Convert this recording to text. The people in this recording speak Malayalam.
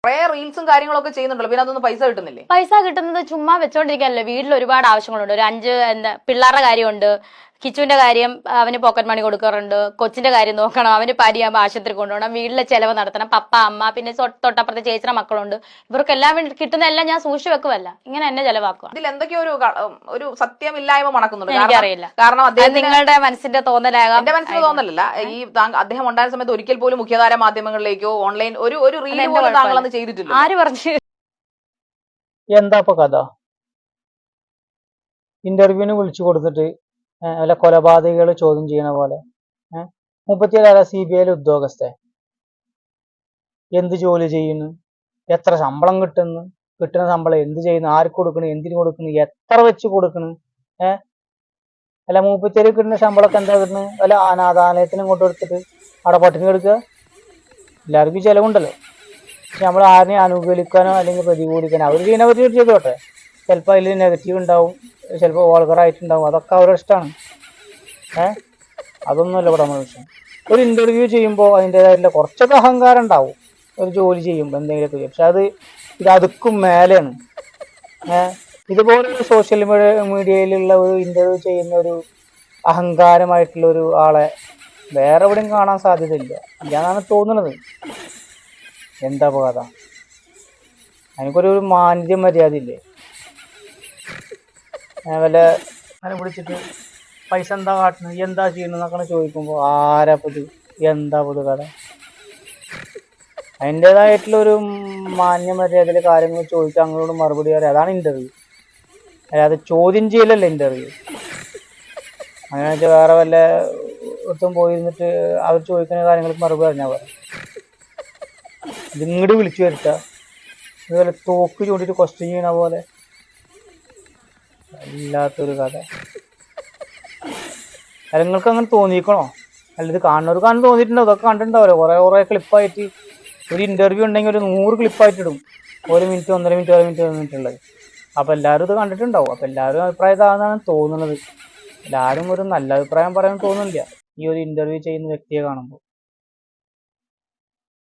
കുറെ റീൽസും കാര്യങ്ങളൊക്കെ ചെയ്യുന്നുണ്ടല്ലോ, പിന്നെ അതൊന്നും പൈസ കിട്ടുന്നില്ലേ? പൈസ കിട്ടുന്നത് ചുമ്മാ വെച്ചോണ്ടിരിക്കാനല്ലേ. വീട്ടിൽ ഒരുപാട് ആവശ്യങ്ങളുണ്ട്. ഒരു 5 പിള്ളേരുടെ കാര്യമുണ്ട്, കിച്ചുവിന്റെ കാര്യം, അവന് പോക്കറ്റ് മണി കൊടുക്കാറുണ്ട്, കൊച്ചിന്റെ കാര്യം നോക്കണം, അവന് പനിയാകുമ്പോൾ ആശുപത്രി കൊണ്ടുപോകണം, വീട്ടിലെ ചെലവ് നടത്തണം, പപ്പ അമ്മ, പിന്നെ തൊട്ടപ്പുറത്തെ ചേച്ചിയുടെ മക്കളുണ്ട്. ഇവർക്കെല്ലാം വേണ്ടി കിട്ടുന്നതെല്ലാം ഞാൻ സൂക്ഷിച്ചു വെക്കുമല്ല, ഇങ്ങനെ എന്നെ ചെലവാക്കുക. ഇതിൽ എന്തൊക്കെയോ ഒരു സത്യമില്ലായ്മ മണക്കുന്നുണ്ട്. എനിക്കറിയില്ല, കാരണം നിങ്ങളുടെ മനസ്സിന്റെ തോന്നലാകാം. എന്റെ മനസ്സിൽ തോന്നലല്ല. ഈ അദ്ദേഹം ഉണ്ടായ സമയത്ത് ഒരിക്കൽ പോലും മുഖ്യധാര മാധ്യമങ്ങളിലേക്കോ ഓൺലൈൻ ഒരു റീൽ പോലും താങ്കൾ അന്ന് ചെയ്തിട്ടില്ല. ആര് പറഞ്ഞു? എന്താ ഇപ്പൊ കഥ? ഇന്റർവ്യൂവിന് വിളിച്ചു കൊടുത്തിട്ട് അല്ല കൊലപാതകികൾ ചോദ്യം ചെയ്യണ പോലെ 37 CBI ഉദ്യോഗസ്ഥ എന്ത് ജോലി ചെയ്യുന്നു, എത്ര ശമ്പളം കിട്ടുന്നു, കിട്ടുന്ന ശമ്പളം എന്ത് ചെയ്യുന്നു, ആർക്ക് കൊടുക്കുന്നു, എന്തിനു കൊടുക്കുന്നു, എത്ര വെച്ച് കൊടുക്കുന്നു? അല്ല 37 കിട്ടുന്ന ശമ്പളമൊക്കെ എന്താ കിട്ടുന്നത്? അല്ല അനാഥാലയത്തിനും കൊണ്ട് കൊടുത്തിട്ട് അവിടെ പട്ടിണി കൊടുക്കുക. എല്ലാവർക്കും ചിലവുണ്ടല്ലോ. പക്ഷെ നമ്മൾ ആരെയും അനുകൂലിക്കാനോ അല്ലെങ്കിൽ പ്രതികൂലിക്കാനോ അവർ ചെയ്യുന്ന പറ്റി ചെയ്തോട്ടെ. ചിലപ്പോൾ അതിൽ നെഗറ്റീവ് ഉണ്ടാവും, ചിലപ്പോൾ വൾഗറായിട്ടുണ്ടാവും, അതൊക്കെ അവരുടെ ഇഷ്ടമാണ്. അതൊന്നുമല്ല ഇവിടെ നമ്മുടെ വിഷയം. ഒരു ഇന്റർവ്യൂ ചെയ്യുമ്പോൾ അതിൻ്റെതായിട്ടുള്ള കുറച്ചൊക്കെ അഹങ്കാരം ഉണ്ടാവും ഒരു ജോലി ചെയ്യുമ്പോൾ എന്തെങ്കിലുമൊക്കെ ചെയ്യും. പക്ഷെ ഇത് അതുക്കും മേലെയാണ്. ഇതുപോലൊരു സോഷ്യൽ മീഡിയയിലുള്ള ഒരു ഇന്റർവ്യൂ ചെയ്യുന്ന ഒരു അഹങ്കാരമായിട്ടുള്ള ഒരു ആളെ വേറെ എവിടെയും കാണാൻ സാധ്യതയില്ല എന്നാണ് തോന്നുന്നത്. എന്താ കഥ? അതിനൊരു മാന്യ മര്യാദ ഇല്ലേ? വല്ല അങ്ങനെ വിളിച്ചിട്ട് പൈസ എന്താ കാട്ടുന്നത്, എന്താ ചെയ്യണമെന്നൊക്കെ ചോദിക്കുമ്പോൾ ആരാപ്പത്, എന്താ പൊതു കഥ? അതിൻ്റെതായിട്ടുള്ളൊരു മാന്യ മര്യാദയിലെ കാര്യങ്ങൾ ചോദിക്കുക, അങ്ങോട്ട് മറുപടി പറയാം. അതാണ് ഇന്റർവ്യൂ. അല്ലാതെ ചോദ്യം ചെയ്യലല്ല ഇന്റർവ്യൂ. അങ്ങനെ വെച്ചാൽ വേറെ വല്ല ഒത്തും പോയിരുന്നിട്ട് അവർ ചോദിക്കുന്ന കാര്യങ്ങൾക്ക് മറുപടി പറഞ്ഞാൽ പോലെ ഇതിങ്ങോട്ട് വിളിച്ചു വരുത്തുക, അതുപോലെ തോക്ക് ചൂണ്ടിട്ട് ക്വസ്റ്റ്യൻ ചെയ്യണ പോലെ ഇല്ലാത്തൊരു കഥ. അല്ല നിങ്ങൾക്ക് അങ്ങനെ തോന്നിക്കണോ? അല്ല ഇത് കാണുന്നവർക്ക് അങ്ങനെ തോന്നിയിട്ടുണ്ടോ? ഇതൊക്കെ കണ്ടിട്ടുണ്ടാവല്ലോ കുറേ ക്ലിപ്പായിട്ട്. ഒരു ഇന്റർവ്യൂ ഉണ്ടെങ്കിൽ ഒരു 100 ക്ലിപ്പായിട്ട് ഇടും, 1 മിനിറ്റ് 1.5 മിനിറ്റ് ഉള്ളത്. അപ്പം എല്ലാവരും ഇത് കണ്ടിട്ടുണ്ടാവും. അപ്പം എല്ലാവരും അഭിപ്രായം ഇതാണെന്നാണ് തോന്നുന്നത്. എല്ലാവരും ഒരു നല്ല അഭിപ്രായം പറയാൻ തോന്നുന്നില്ല ഈ ഒരു ഇന്റർവ്യൂ ചെയ്യുന്ന വ്യക്തിയെ കാണുമ്പോൾ.